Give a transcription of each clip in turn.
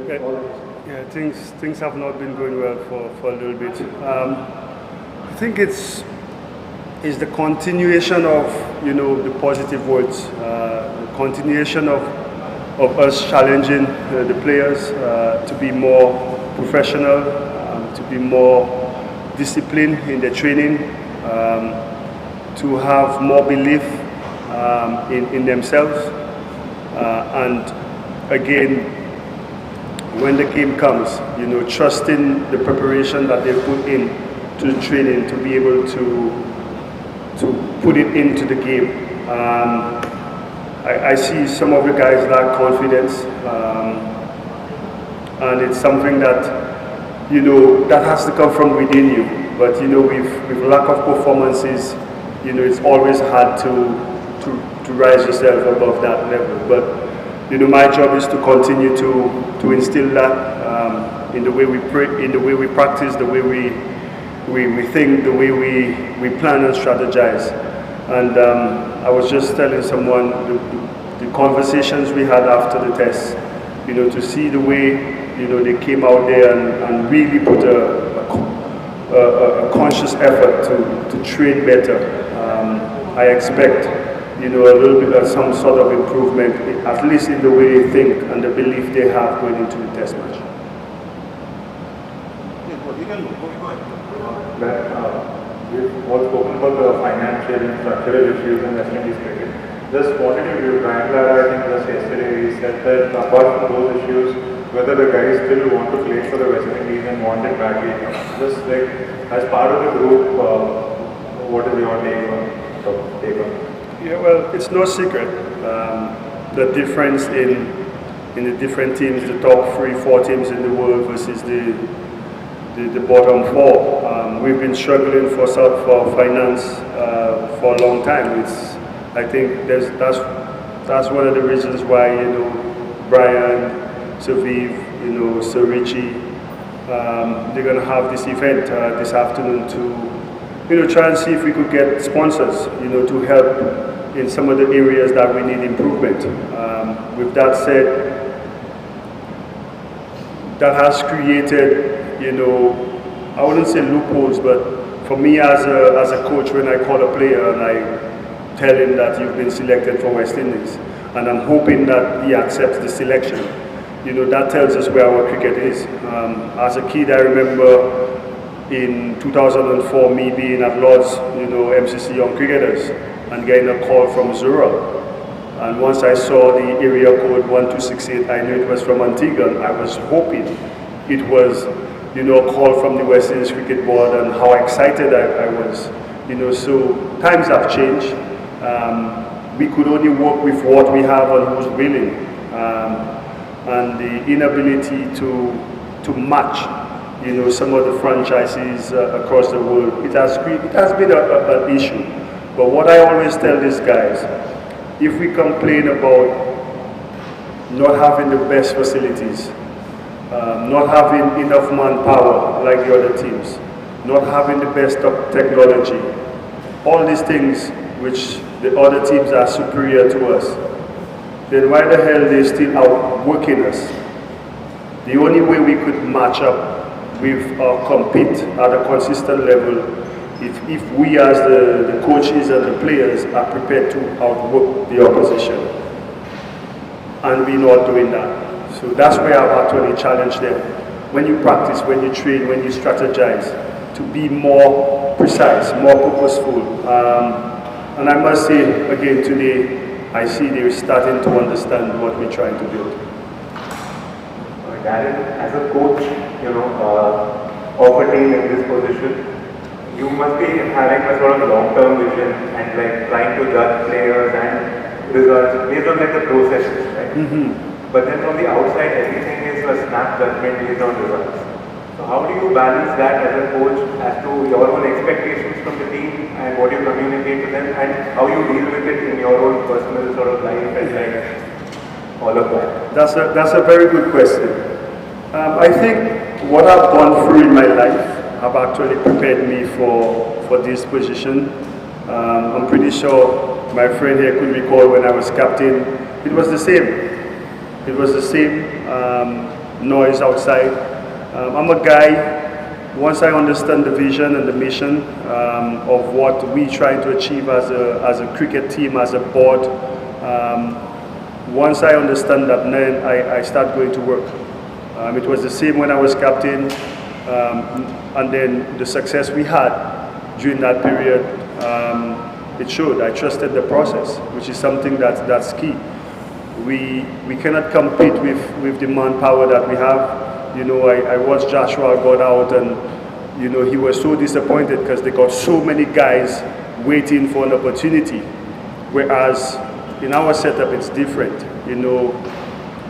Yeah, things have not been going well for a little bit. I think it's the continuation of the positive words, the continuation of us challenging the players to be more professional, to be more disciplined in their training, to have more belief in themselves, and again, when the game comes, trusting the preparation that they put in to the training to be able to put it into the game. I see some of the guys lack confidence, and it's something that that has to come from within you. But with lack of performances, it's always hard to rise yourself above that level. But my job is to continue to instill that in the way we pray, in the way we practice, the way we think, the way we plan and strategize. And I was just telling someone the conversations we had after the test, to see the way they came out there and really put a conscious effort to train better. I expect a little bit of some sort of improvement, at least in the way they think and the belief they have going into the test match. We've all spoken about the financial and structural issues in West Indies cricket. Just wanted to do Triangular, I think just yesterday he said that apart from those issues, whether the guys still want to play for the West Indies and want it badly. Just like as part of the group, what is your take on? Yeah, well, it's no secret the difference in the different teams, the top 3-4 teams in the world versus the bottom 4. We've been struggling for finance for a long time. I think that's one of the reasons why Brian, Saviv, Sir Richie, they're going to have this event this afternoon to try and see if we could get sponsors, to help in some of the areas that we need improvement. With that said, that has created, I wouldn't say loopholes, but for me as a coach, when I call a player and I tell him that you've been selected for West Indies, and I'm hoping that he accepts the selection, that tells us where our cricket is. As a kid, I remember in 2004, me being at Lord's, MCC Young Cricketers, and getting a call from Zura. And once I saw the area code 1268, I knew it was from Antigua. And I was hoping it was, a call from the West Indies Cricket Board, and how excited I was. So times have changed. We could only work with what we have and who's willing. And the inability to match some of the franchises across the world, it has been an issue. But what I always tell these guys, if we complain about not having the best facilities, not having enough manpower like the other teams, not having the best technology, all these things which the other teams are superior to us, then why the hell are they still outworking us? The only way we could match up with or compete at a consistent level if we as the coaches and the players are prepared to outwork the opposition. And we're not doing that. So that's where I've actually challenged them. When you practice, when you train, when you strategize, to be more precise, more purposeful. And I must say, again today, I see they're starting to understand what we're trying to build. Daren, as a coach, of a team in this position, you must be having a sort of long-term vision and trying to judge players and results based on the processes, right? Mm-hmm. But then from the outside, everything is a snap judgment based on results. So how do you balance that as a coach as to your own expectations from the team and what you communicate to them, and how you deal with it in your own personal sort of life and all of that? That's a very good question. I think what I've gone through in my life have actually prepared me for this position. I'm pretty sure my friend here could recall when I was captain, it was the same. It was the same. noise outside. I'm a guy, once I understand the vision and the mission of what we try to achieve as a cricket team, as a board, once I understand that, then I start going to work. It was the same when I was captain, and then the success we had during that period, it showed. I trusted the process, which is something that's key. We cannot compete with the manpower that we have. You know, I watched Joshua got out, and you know, he was so disappointed because they got so many guys waiting for an opportunity. Whereas in our setup, it's different. You know,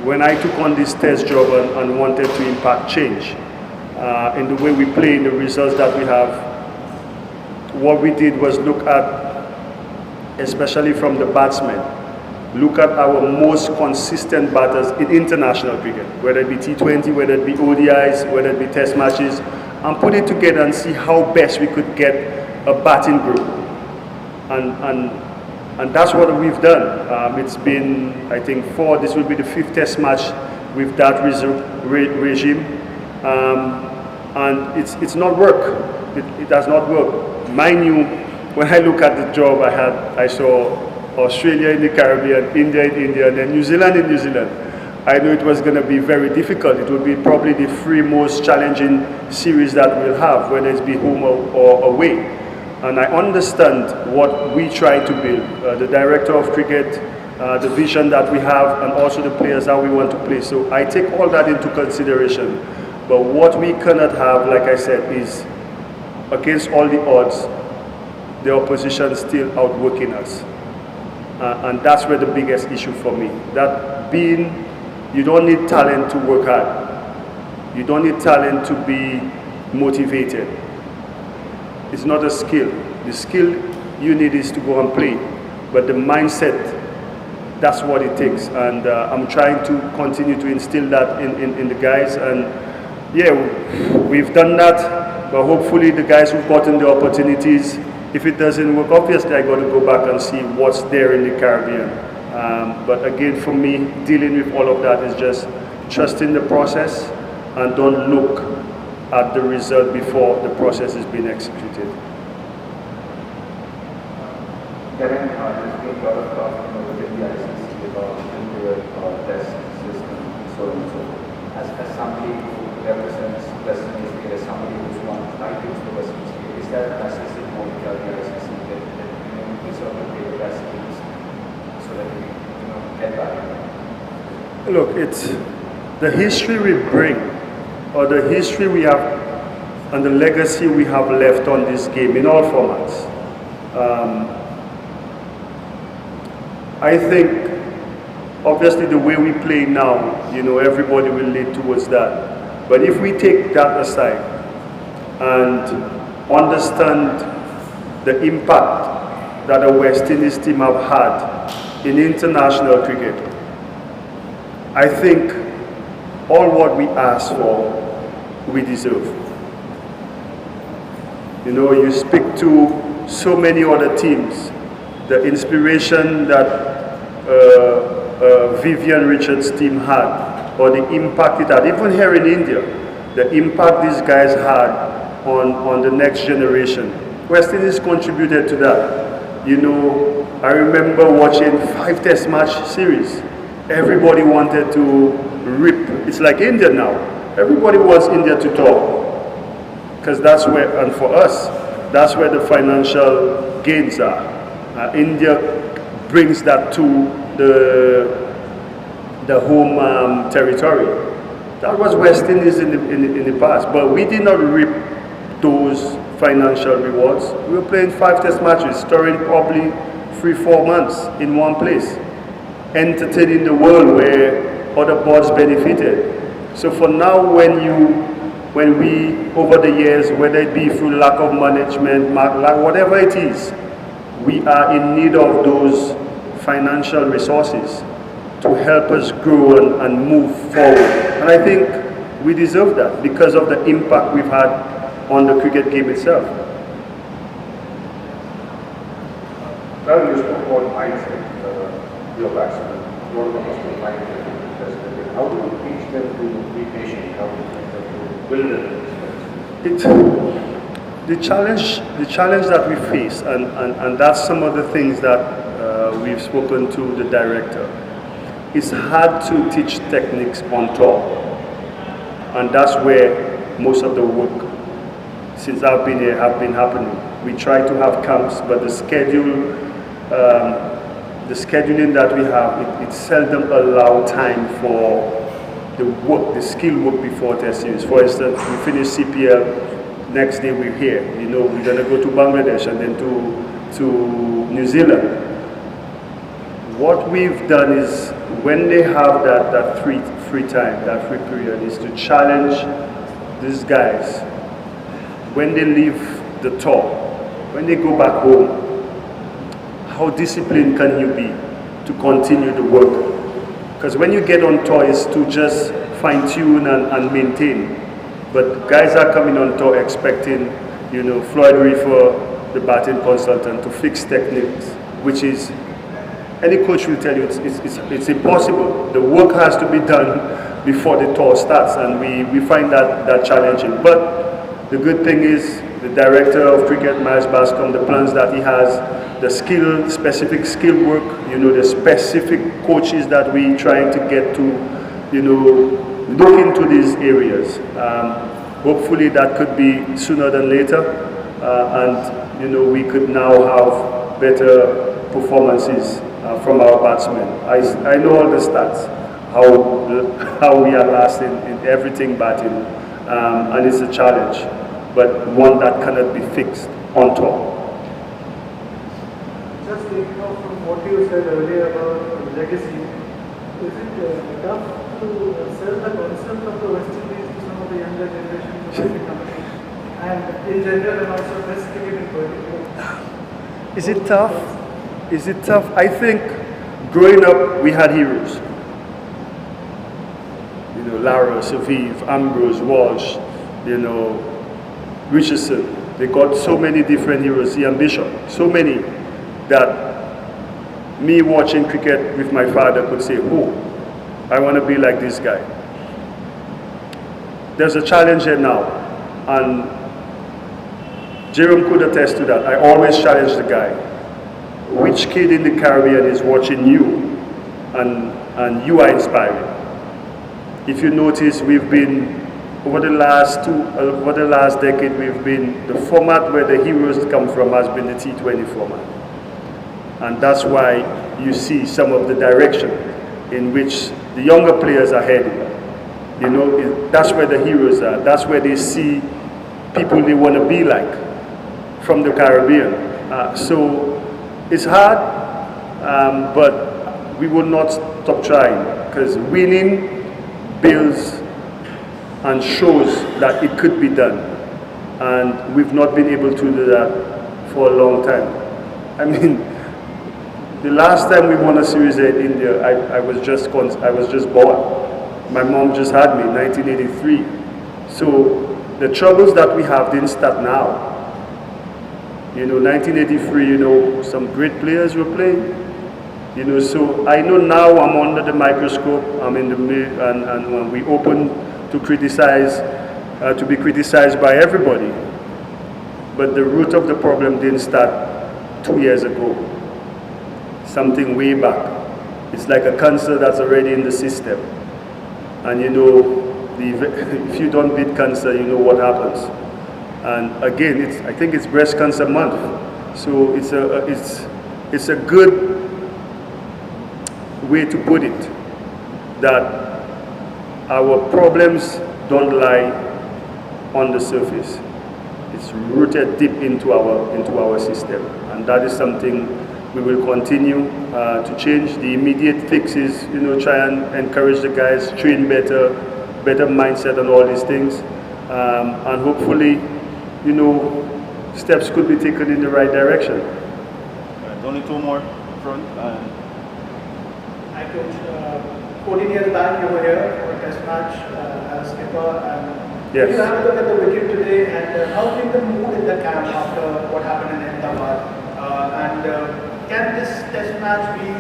when I took on this test job and wanted to impact change in the way we play, in the results that we have, what we did was look at, especially from the batsmen, look at our most consistent batters in international cricket, whether it be T20, whether it be ODIs, whether it be test matches, and put it together and see how best we could get a batting group. And that's what we've done. It's been, I think, this will be the 5th test match with that regime. And it's not work. It does not work. Mind you, when I look at the job I saw Australia in the Caribbean, India in India, and then New Zealand in New Zealand. I knew it was going to be very difficult. It would be probably the 3 most challenging series that we'll have, whether it's be home or away. And I understand what we try to build, the director of cricket, the vision that we have, and also the players that we want to play. So I take all that into consideration. But what we cannot have, like I said, is against all the odds, the opposition still outworking us. And that's where the biggest issue for me. That being, you don't need talent to work hard. You don't need talent to be motivated. It's not a skill. The skill you need is to go and play. But the mindset, that's what it takes. And I'm trying to continue to instill that in the guys. And yeah, we've done that. But hopefully the guys who've gotten the opportunities, if it doesn't work, obviously I got to go back and see what's there in the Caribbean. But again, for me, dealing with all of that is just trusting the process and don't look at the result before the process is being executed. Daren, there's been a lot of talk within the ICC about the test system and so on and so forth. As somebody who represents Western Australia, as somebody who's won titles for Western Australia, is there a message that you want to tell the ICC that we sort of play the best teams so that we get back? Look, it's the history we bring, or the history we have, and the legacy we have left on this game in all formats. I think, obviously, the way we play now, everybody will lead towards that. But if we take that aside and understand the impact that a West Indies team have had in international cricket, I think all what we ask for, we deserve. You speak to so many other teams, the inspiration that Vivian Richards' team had, or the impact it had, even here in India, the impact these guys had on the next generation. West Indies contributed to that. I remember watching 5 test match series. Everybody wanted to rip. It's like India now. Everybody wants India to talk. Because that's where, and for us, that's where the financial gains are. India brings that to the home territory. That was West Indies in the past, but we did not reap those financial rewards. We were playing 5 test matches, storing probably 3-4 months in one place, entertaining the world where other boards benefited. So for now, when we over the years, whether it be through lack of management, whatever it is, we are in need of those financial resources to help us grow and move forward. And I think we deserve that because of the impact we've had on the cricket game itself. Well, you spoke about mindset, your batsman. What was the mindset? How do you teach them to be patient? How do you teach them to build their It's the challenge that we face, and that's some of the things that we've spoken to the director. It's hard to teach techniques on tour, and that's where most of the work since I've been here have been happening. We try to have camps, but the scheduling that we have, it seldom allows time for the work, the skill work before test series. For instance, we finish CPL, next day we're here. You know, we're gonna go to Bangladesh and then to New Zealand. What we've done is, when they have that free time, that free period, is to challenge these guys. When they leave the tour, when they go back home, how disciplined can you be to continue the work? Because when you get on tour, it's to just fine tune and maintain. But guys are coming on tour expecting, you know, Floyd Reefer, the batting consultant, to fix techniques, which is, any coach will tell you it's impossible. The work has to be done before the tour starts, and we find that challenging. But the good thing is, the director of cricket, Miles Bascom, the plans that he has, the specific skill work, you know, the specific coaches that we trying to get to, you know, look into these areas. Hopefully that could be sooner than later, and you know, we could now have better performances from our batsmen. I know all the stats, how we are last in everything batting, and it's a challenge, but one that cannot be fixed on top. Just taking off from what you said earlier about legacy, is it tough to sell the concept of the West Indies to some of the younger generations of the company, and in general, and also West cricket in particular? Is it tough? Is it tough? I think growing up, we had heroes. You know, Lara, Saviv, Ambrose, Walsh, you know, Richardson. They got so many different heroes, Ian Bishop, so many that me watching cricket with my father could say, oh, I want to be like this guy. There's a challenge here now, and Jerome could attest to that. I always challenge the guy. Which kid in the Caribbean is watching you and you are inspiring? If you notice, we've been, over the last decade, we've been, the format where the heroes come from has been the T20 format. And that's why you see some of the direction in which the younger players are heading. You know, that's where the heroes are. That's where they see people they want to be like from the Caribbean. So it's hard, but we will not stop trying, because winning builds and shows that it could be done. And we've not been able to do that for a long time. I mean, the last time we won a series in India, I was just born. My mom just had me in 1983. So the troubles that we have didn't start now. You know, 1983, you know, some great players were playing. You know, so I know now I'm under the microscope, I'm in the middle, and when we open to criticize, to be criticized by everybody. But the root of the problem didn't start 2 years ago. Something way back. It's like a cancer that's already in the system. And you know, if you don't beat cancer, you know what happens. And again, I think it's Breast Cancer Month, so it's a good way to put it, that our problems don't lie on the surface. It's rooted deep into our system, and that is something we will continue to change. The immediate fix is, you know, try and encourage the guys, train better mindset and all these things, and hopefully, you know, steps could be taken in the right direction. Only two more front. I coach 14 years back, you were here for a test match as skipper, and yes. You have a look at the wicket today, and how did the mood in the camp after what happened in Ahmedabad? And can this test match be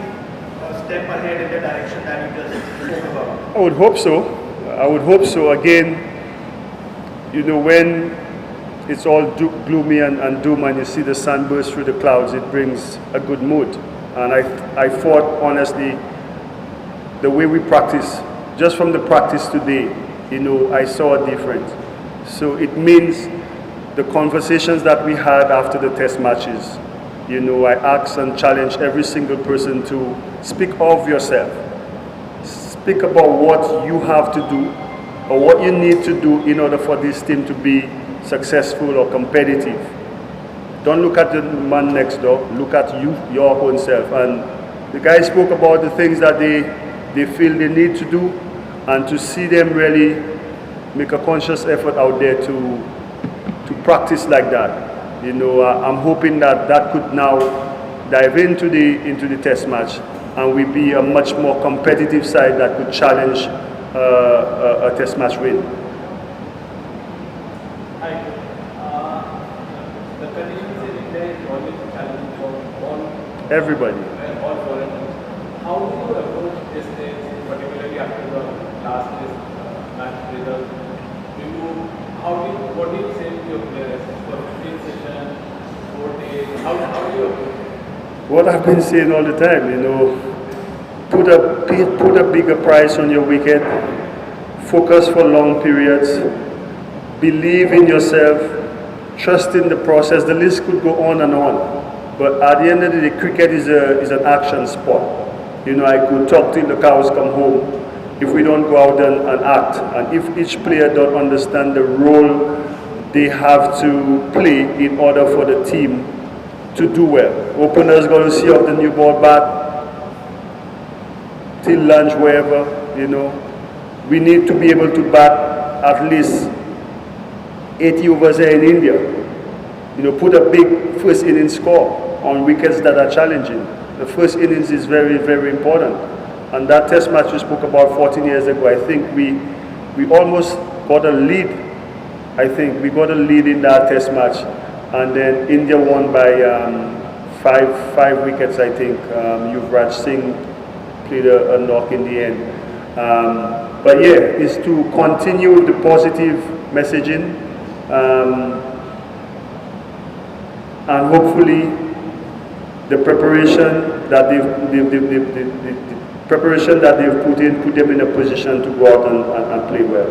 step ahead in the direction that you just spoke about? I would hope so. I would hope so. Again, you know, when it's all gloomy and doom and you see the sun burst through the clouds, it brings a good mood. And I thought, honestly, the way we practice, just from the practice today, you know, I saw a difference. So it means the conversations that we had after the test matches, you know, I asked and challenged every single person to speak of yourself. Speak about what you have to do or what you need to do in order for this team to be successful or competitive. Don't look at the man next door, look at you, your own self. And the guys spoke about the things that they feel they need to do, and to see them really make a conscious effort out there to practice like that. You know, I'm hoping that that could now dive into the test match, and we be a much more competitive side that could challenge a test match win. Hi. The conditions in India is always challenging for all. Everybody. All foreigners. How do you approach this thing, particularly after the last match result? What do you say to your players for 15 sessions, 4 days? How do you approach it? What I've been saying all the time, you know, put a bigger price on your wicket, focus for long periods, believe in yourself, trust in the process. The list could go on and on, but at the end of the day, cricket is an action sport. You know, I could talk till the cows come home if we don't go out and act, and if each player don't understand the role they have to play in order for the team to do well. Openers got to see off the new ball bat till lunch, wherever, you know. We need to be able to bat at least 80 overs here in India. You know, put a big first innings score on wickets that are challenging. The first innings is very, very important. And that test match we spoke about 14 years ago, I think we almost got a lead. I think we got a lead in that test match. And then India won by five wickets, I think. Yuvraj Singh played a knock in the end. But yeah, it's to continue the positive messaging, and hopefully the preparation that they've put them in a position to go out and play well.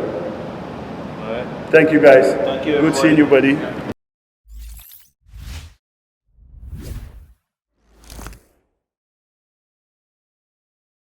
All right. Thank you guys. Thank you, Good everybody. seeing you, buddy.